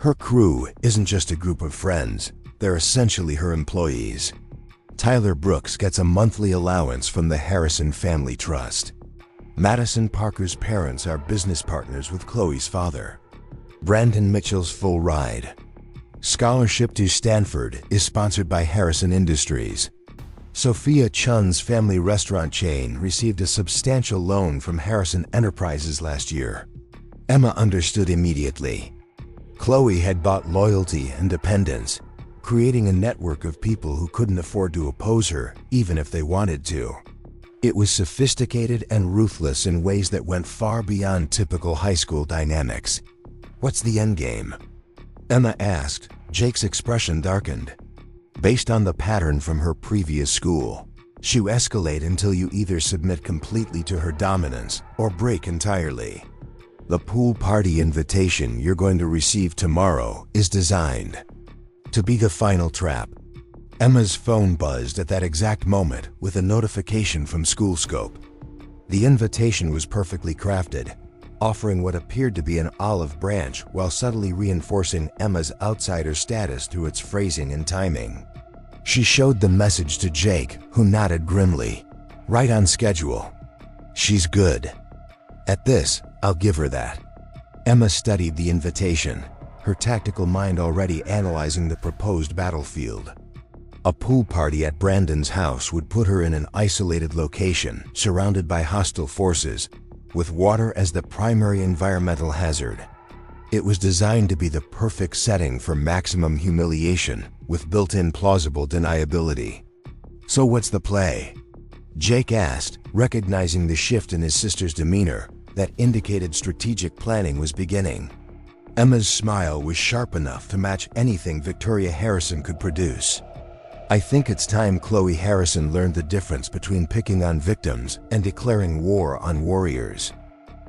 Her crew isn't just a group of friends, they're essentially her employees. Tyler Brooks gets a monthly allowance from the Harrison Family Trust. Madison Parker's parents are business partners with Chloe's father. Brandon Mitchell's full ride scholarship to Stanford is sponsored by Harrison Industries. Sophia Chun's family restaurant chain received a substantial loan from Harrison Enterprises last year. Emma understood immediately. Chloe had bought loyalty and dependence, creating a network of people who couldn't afford to oppose her, even if they wanted to. It was sophisticated and ruthless in ways that went far beyond typical high school dynamics. What's the endgame? Emma asked. Jake's expression darkened. Based on the pattern from her previous school, she'll escalate until you either submit completely to her dominance or break entirely. The pool party invitation you're going to receive tomorrow is designed to be the final trap. Emma's phone buzzed at that exact moment with a notification from SchoolScope. The invitation was perfectly crafted, offering what appeared to be an olive branch while subtly reinforcing Emma's outsider status through its phrasing and timing. She showed the message to Jake, who nodded grimly. Right on schedule. She's good. At this, I'll give her that. Emma studied the invitation, her tactical mind already analyzing the proposed battlefield. A pool party at Brandon's house would put her in an isolated location, surrounded by hostile forces, with water as the primary environmental hazard. It was designed to be the perfect setting for maximum humiliation, with built-in plausible deniability. So what's the play? Jake asked, recognizing the shift in his sister's demeanor that indicated strategic planning was beginning. Emma's smile was sharp enough to match anything Victoria Harrison could produce. I think it's time Chloe Harrison learned the difference between picking on victims and declaring war on warriors.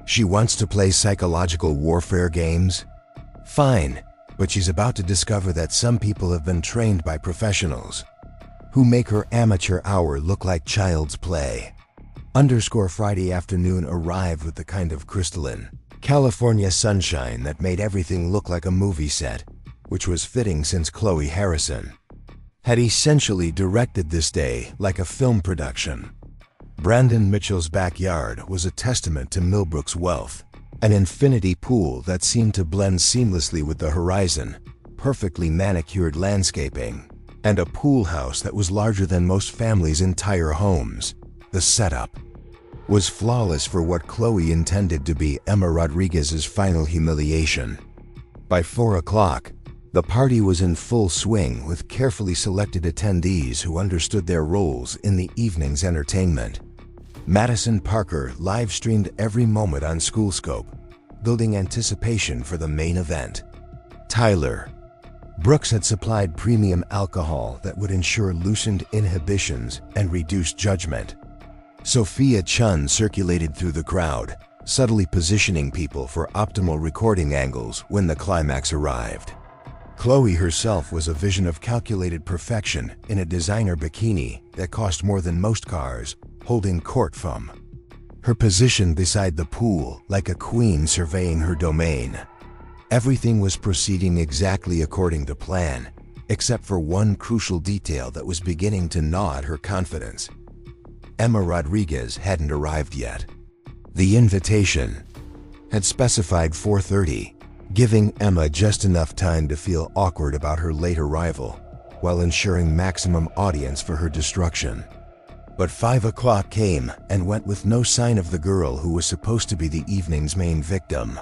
She wants to play psychological warfare games? Fine, but she's about to discover that some people have been trained by professionals who make her amateur hour look like child's play. Friday afternoon arrived with the kind of crystalline California sunshine that made everything look like a movie set, which was fitting since Chloe Harrison had essentially directed this day like a film production. Brandon Mitchell's backyard was a testament to Millbrook's wealth, an infinity pool that seemed to blend seamlessly with the horizon, perfectly manicured landscaping, and a pool house that was larger than most families' entire homes. The setup was flawless for what Chloe intended to be Emma Rodriguez's final humiliation. By 4 o'clock, the party was in full swing with carefully selected attendees who understood their roles in the evening's entertainment. Madison Parker live-streamed every moment on SchoolScope, building anticipation for the main event. Tyler Brooks had supplied premium alcohol that would ensure loosened inhibitions and reduced judgment. Sophia Chun circulated through the crowd, subtly positioning people for optimal recording angles when the climax arrived. Chloe herself was a vision of calculated perfection in a designer bikini that cost more than most cars, holding court from her position beside the pool like a queen surveying her domain. Everything was proceeding exactly according to plan, except for one crucial detail that was beginning to gnaw at her confidence. Emma Rodriguez hadn't arrived yet. The invitation had specified 4:30, giving Emma just enough time to feel awkward about her late arrival, while ensuring maximum audience for her destruction. But 5 o'clock came and went with no sign of the girl who was supposed to be the evening's main victim.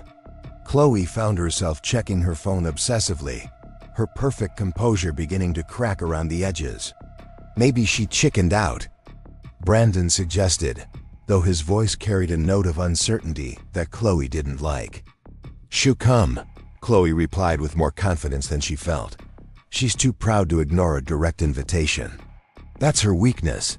Chloe found herself checking her phone obsessively, her perfect composure beginning to crack around the edges. Maybe she chickened out, Brandon suggested, though his voice carried a note of uncertainty that Chloe didn't like. "She'll come," Chloe replied with more confidence than she felt. She's too proud to ignore a direct invitation. That's her weakness.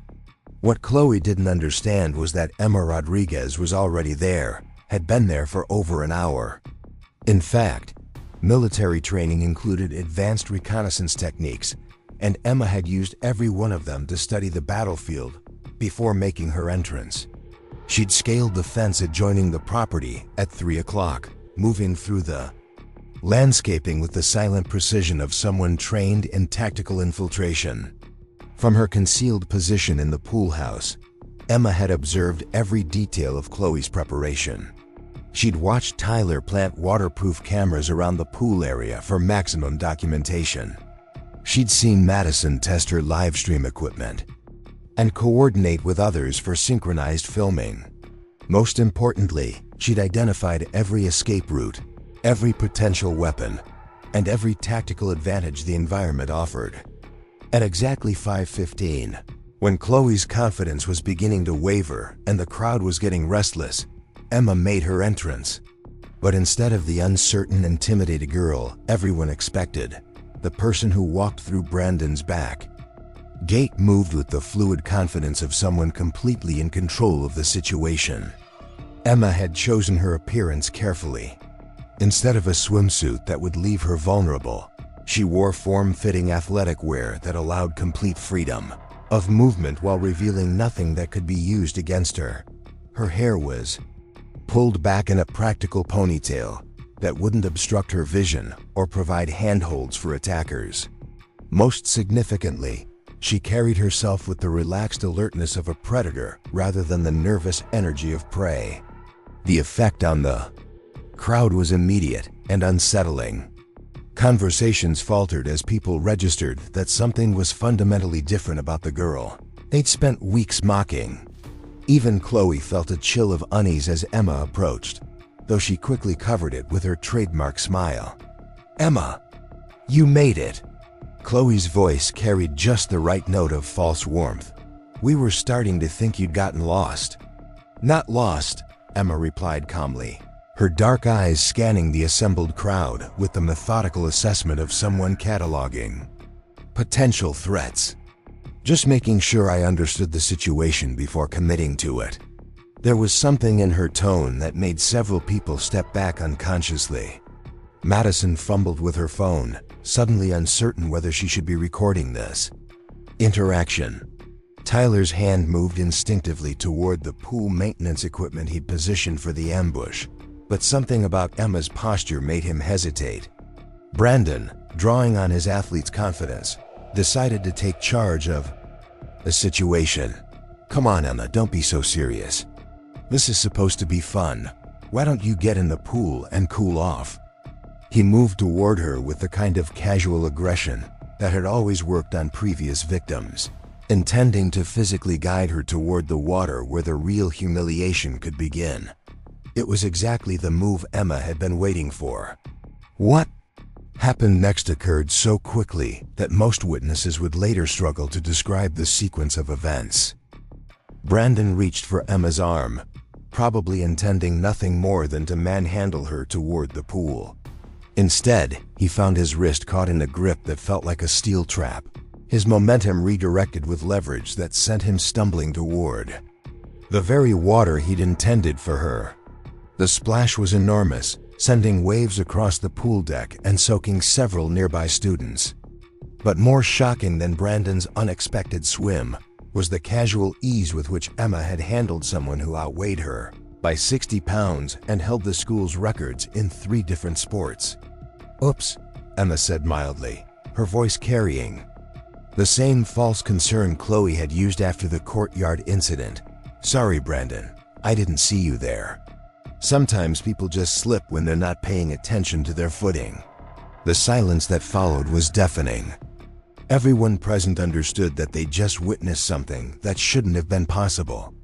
What Chloe didn't understand was that Emma Rodriguez was already there, had been there for over an hour. In fact, military training included advanced reconnaissance techniques, and Emma had used every one of them to study the battlefield before making her entrance. She'd scaled the fence adjoining the property at 3 o'clock, moving through the landscaping with the silent precision of someone trained in tactical infiltration. From her concealed position in the pool house, Emma had observed every detail of Chloe's preparation. She'd watched Tyler plant waterproof cameras around the pool area for maximum documentation. She'd seen Madison test her live stream equipment and coordinate with others for synchronized filming. Most importantly, she'd identified every escape route, every potential weapon, and every tactical advantage the environment offered. At exactly 5:15, when Chloe's confidence was beginning to waver and the crowd was getting restless, Emma made her entrance. But instead of the uncertain, intimidated girl everyone expected, the person who walked through Brandon's back gate moved with the fluid confidence of someone completely in control of the situation. Emma had chosen her appearance carefully. Instead of a swimsuit that would leave her vulnerable, she wore form-fitting athletic wear that allowed complete freedom of movement while revealing nothing that could be used against her. Her hair was pulled back in a practical ponytail that wouldn't obstruct her vision or provide handholds for attackers. Most significantly, she carried herself with the relaxed alertness of a predator rather than the nervous energy of prey. The effect on the crowd was immediate and unsettling. Conversations faltered as people registered that something was fundamentally different about the girl they'd spent weeks mocking. Even Chloe felt a chill of unease as Emma approached, though she quickly covered it with her trademark smile. "Emma, you made it." Chloe's voice carried just the right note of false warmth. "We were starting to think you'd gotten lost." "Not lost," Emma replied calmly, her dark eyes scanning the assembled crowd with the methodical assessment of someone cataloging potential threats. "Just making sure I understood the situation before committing to it." There was something in her tone that made several people step back unconsciously. Madison fumbled with her phone, suddenly uncertain whether she should be recording this interaction. Tyler's hand moved instinctively toward the pool maintenance equipment he'd positioned for the ambush, but something about Emma's posture made him hesitate. Brandon, drawing on his athlete's confidence, decided to take charge of the situation. "Come on, Emma, don't be so serious. This is supposed to be fun. Why don't you get in the pool and cool off?" He moved toward her with the kind of casual aggression that had always worked on previous victims, intending to physically guide her toward the water where the real humiliation could begin. It was exactly the move Emma had been waiting for. What happened next occurred so quickly that most witnesses would later struggle to describe the sequence of events. Brandon reached for Emma's arm, probably intending nothing more than to manhandle her toward the pool. Instead, he found his wrist caught in a grip that felt like a steel trap, his momentum redirected with leverage that sent him stumbling toward the very water he'd intended for her. The splash was enormous, sending waves across the pool deck and soaking several nearby students. But more shocking than Brandon's unexpected swim was the casual ease with which Emma had handled someone who outweighed her by 60 pounds and held the school's records in 3 different sports. "Oops," Emma said mildly, her voice carrying the same false concern Chloe had used after the courtyard incident. "Sorry, Brandon, I didn't see you there." Sometimes people just slip when they're not paying attention to their footing. The silence that followed was deafening. Everyone present understood that they just witnessed something that shouldn't have been possible.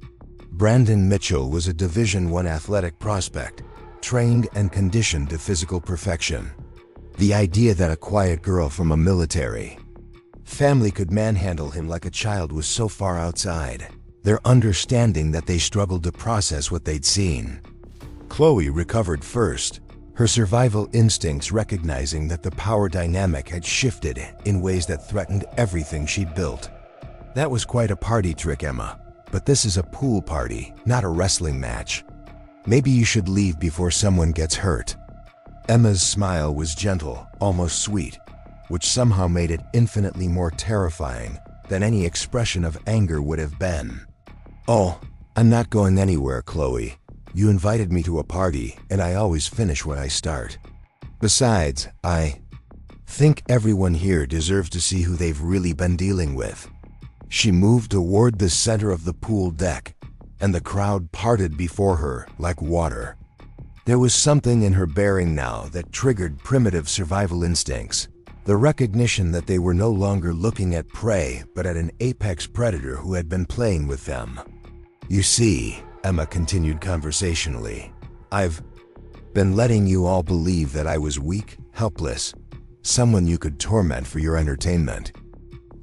Brandon Mitchell was a Division I athletic prospect, trained and conditioned to physical perfection. The idea that a quiet girl from a military family could manhandle him like a child was so far outside their understanding that they struggled to process what they'd seen. Chloe recovered first, her survival instincts recognizing that the power dynamic had shifted in ways that threatened everything she'd built. "That was quite a party trick, Emma, but this is a pool party, not a wrestling match. Maybe you should leave before someone gets hurt." Emma's smile was gentle, almost sweet, which somehow made it infinitely more terrifying than any expression of anger would have been. "Oh, I'm not going anywhere, Chloe. You invited me to a party, and I always finish when I start. Besides, I think everyone here deserves to see who they've really been dealing with." She moved toward the center of the pool deck, and the crowd parted before her like water. There was something in her bearing now that triggered primitive survival instincts, the recognition that they were no longer looking at prey but at an apex predator who had been playing with them. "You see," Emma continued conversationally, "I've been letting you all believe that I was weak, helpless, someone you could torment for your entertainment.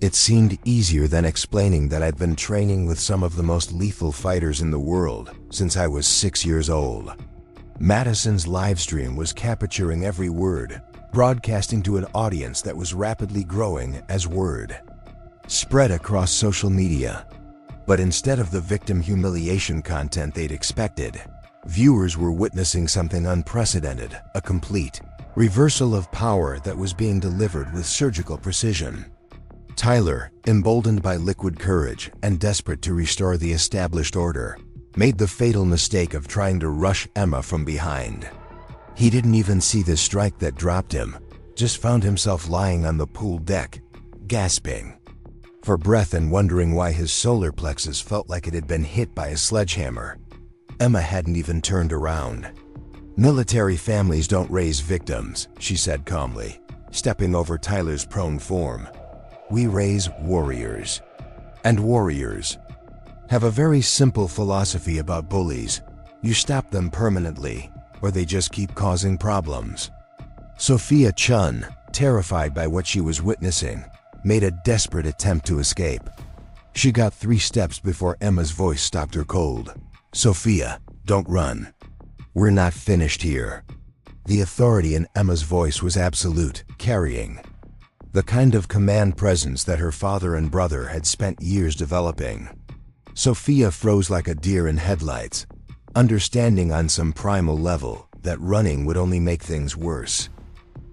It seemed easier than explaining that I'd been training with some of the most lethal fighters in the world since I was 6 years old." Madison's livestream was capturing every word, broadcasting to an audience that was rapidly growing as word spread across social media. But instead of the victim humiliation content they'd expected, viewers were witnessing something unprecedented, a complete reversal of power that was being delivered with surgical precision. Tyler, emboldened by liquid courage and desperate to restore the established order, made the fatal mistake of trying to rush Emma from behind. He didn't even see the strike that dropped him, just found himself lying on the pool deck, gasping for breath and wondering why his solar plexus felt like it had been hit by a sledgehammer. Emma hadn't even turned around. "Military families don't raise victims," she said calmly, stepping over Tyler's prone form. "We raise warriors. And warriors have a very simple philosophy about bullies. You stop them permanently, or they just keep causing problems." Sophia Chun, terrified by what she was witnessing, made a desperate attempt to escape. She got 3 steps before Emma's voice stopped her cold. "Sophia, don't run. We're not finished here." The authority in Emma's voice was absolute, carrying the kind of command presence that her father and brother had spent years developing. Sophia froze like a deer in headlights, understanding on some primal level that running would only make things worse.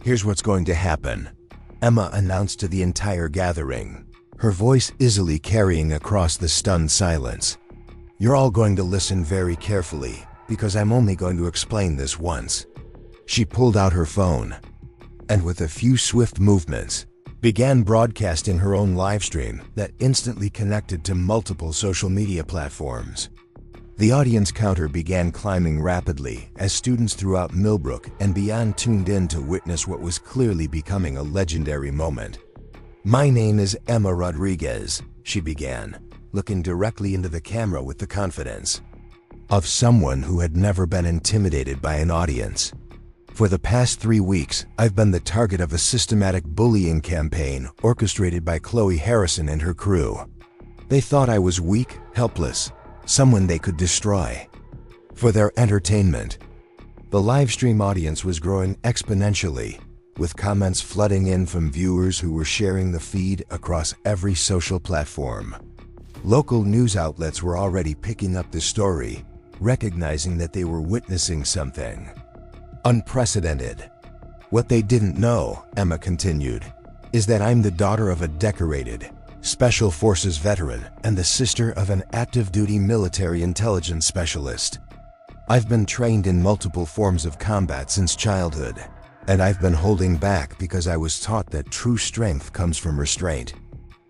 "Here's what's going to happen," Emma announced to the entire gathering, her voice easily carrying across the stunned silence. "You're all going to listen very carefully, because I'm only going to explain this once." She pulled out her phone, and with a few swift movements, began broadcasting her own livestream that instantly connected to multiple social media platforms. The audience counter began climbing rapidly as students throughout Millbrook and beyond tuned in to witness what was clearly becoming a legendary moment. "My name is Emma Rodriguez," she began, looking directly into the camera with the confidence of someone who had never been intimidated by an audience. "For the past 3 weeks, I've been the target of a systematic bullying campaign orchestrated by Chloe Harrison and her crew. They thought I was weak, helpless, someone they could destroy for their entertainment." The livestream audience was growing exponentially, with comments flooding in from viewers who were sharing the feed across every social platform. Local news outlets were already picking up the story, recognizing that they were witnessing something unprecedented. "What they didn't know," Emma continued, "is that I'm the daughter of a decorated Special Forces veteran and the sister of an active-duty military intelligence specialist. I've been trained in multiple forms of combat since childhood, And I've been holding back because I was taught that true strength comes from restraint."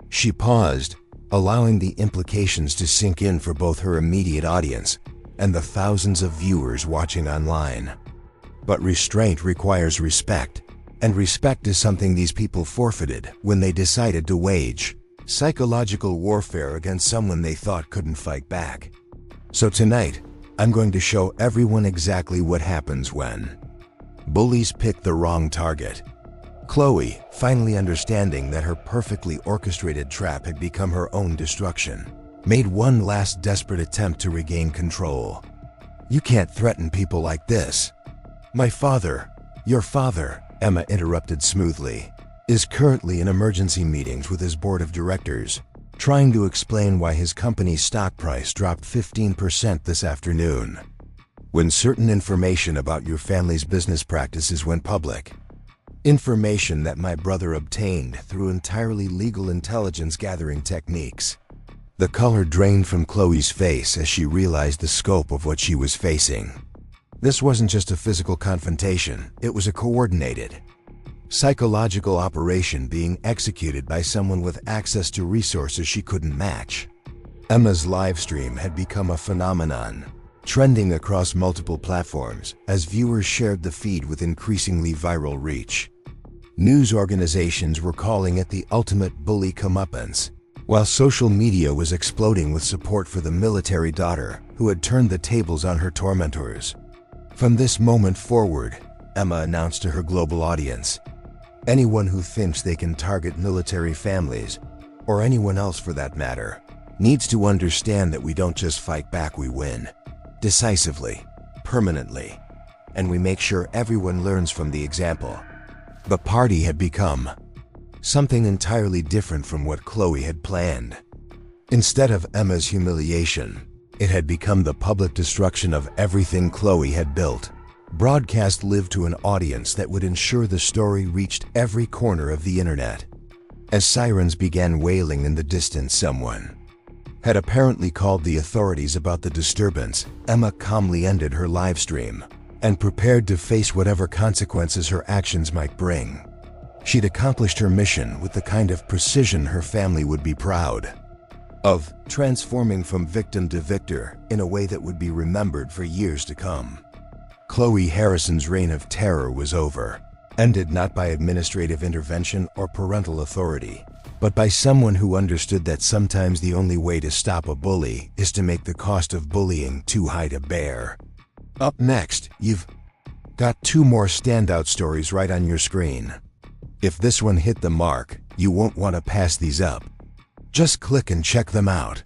She paused, allowing the implications to sink in for both her immediate audience and the thousands of viewers watching online. But restraint requires respect, and respect is something these people forfeited when they decided to wage psychological warfare against someone they thought couldn't fight back. So tonight, I'm going to show everyone exactly what happens when bullies pick the wrong target. Chloe, finally understanding that her perfectly orchestrated trap had become her own destruction, made one last desperate attempt to regain control. "You can't threaten people like this." "My father, your father," Emma interrupted smoothly, "is currently in emergency meetings with his board of directors, trying to explain why his company's stock price dropped 15% this afternoon. When certain information about your family's business practices went public, information that my brother obtained through entirely legal intelligence gathering techniques." The color drained from Chloe's face as she realized the scope of what she was facing. This wasn't just a physical confrontation, it was a coordinated, psychological operation being executed by someone with access to resources she couldn't match. Emma's live stream had become a phenomenon, trending across multiple platforms as viewers shared the feed with increasingly viral reach. News organizations were calling it the ultimate bully comeuppance, while social media was exploding with support for the military daughter who had turned the tables on her tormentors. "From this moment forward," Emma announced to her global audience, "anyone who thinks they can target military families, or anyone else for that matter, needs to understand that we don't just fight back, we win. Decisively, permanently, and we make sure everyone learns from the example." The party had become something entirely different from what Chloe had planned. Instead of Emma's humiliation, it had become the public destruction of everything Chloe had built, broadcast live to an audience that would ensure the story reached every corner of the internet. As sirens began wailing in the distance, someone had apparently called the authorities about the disturbance. Emma calmly ended her live stream and prepared to face whatever consequences her actions might bring. She'd accomplished her mission with the kind of precision her family would be proud of, transforming from victim to victor in a way that would be remembered for years to come. Chloe Harrison's reign of terror was over, ended not by administrative intervention or parental authority, but by someone who understood that sometimes the only way to stop a bully is to make the cost of bullying too high to bear. Up next, you've got two more standout stories right on your screen. If this one hit the mark, you won't want to pass these up. Just click and check them out.